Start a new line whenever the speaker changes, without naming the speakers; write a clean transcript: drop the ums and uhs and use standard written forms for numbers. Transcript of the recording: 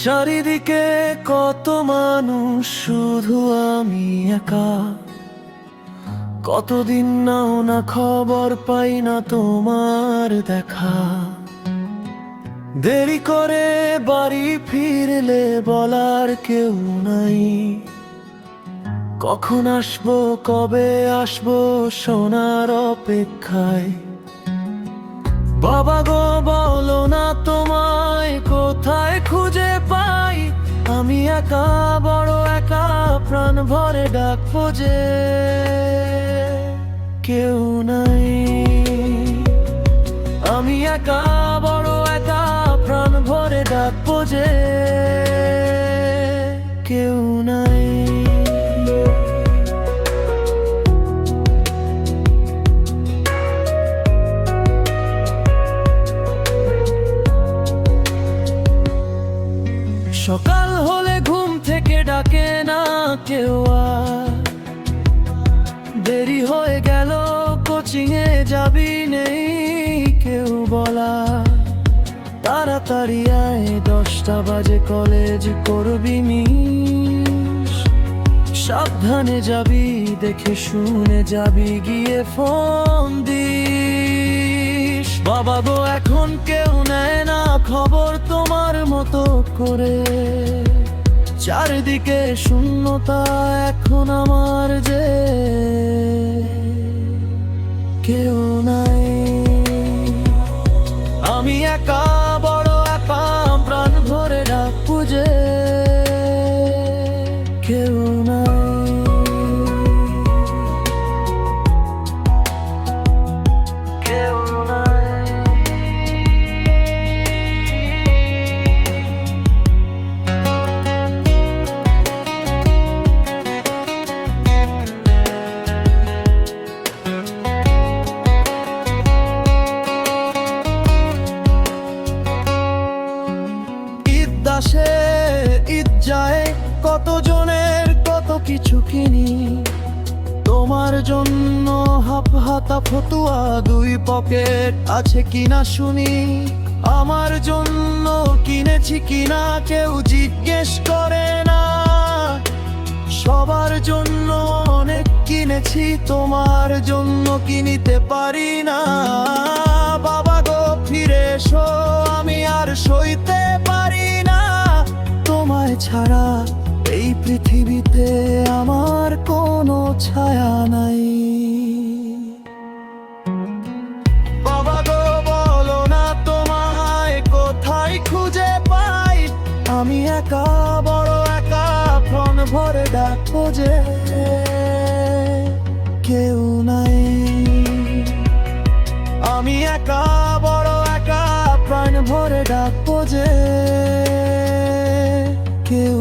চারিদিকে কত মানুষ, শুধু আমি একা। কতদিন নাও না খবর, পাই না তোমার দেখা। দেরি করে বাড়ি ফিরলে বলার কেউ নাই। কখন আসবো, কবে আসবো, শোনার অপেক্ষায়। বাবা গো বলো না তোমায় কোথায় খুঁজে পাই। আমি একা, বড় একা, প্রাণ ভরে ডাকবো যে কেউ নাই। আমি একা, বড় একা, প্রাণ ভরে ডাকবো যে কেউ নাই। সকাল হলে ঘুম থেকে ডাকে না কেউ আর। দেরি হয়ে গেল, কোচিং এ যাবি, নেই কেউ বলা। তাড়াতাড়ি আয়, 10টা বাজে কলেজ করবি মিস। সাবধানে যাবি, দেখে শুনে যাবি, গিয়ে ফোন দিস। বাবা গো এখন কেউ নেয় না খবর তোমার মতো করে। চারিদিকে শূন্যতা, এখন আমার যে কেউ নাই। আমি একা, বড় একা, প্রাণ ভরে ডাকবো যে কেউ নাই। কেউ নাই। আসে ঈদ যায়, কতজনের কত কিছু কিনি। তোমার জন্য হাফ হাতা ফতুয়া, 2 পকেট আছে কিনা শুনি। আমার জন্য কিনেছি কিনা কেউ জিজ্ঞেস করে না। সবার জন্য অনেক কিনেছি, তোমার জন্য কিনিতে পারি না। বাবা গো ফিরে এসো, আমি আর সইতে পারি না তোমায় ছাড়া। এই পৃথিবীতে আমার কোনো ছায়া নাই। বাবা গো বলো না তোমায় কোথায় খুঁজে পাই। আমি একা, বড় একা, প্রাণ ভরে ডাকবো যে কেউ নাই। আমি একা, বড় একা, প্রাণ ভরে ডাকবো যে কেউ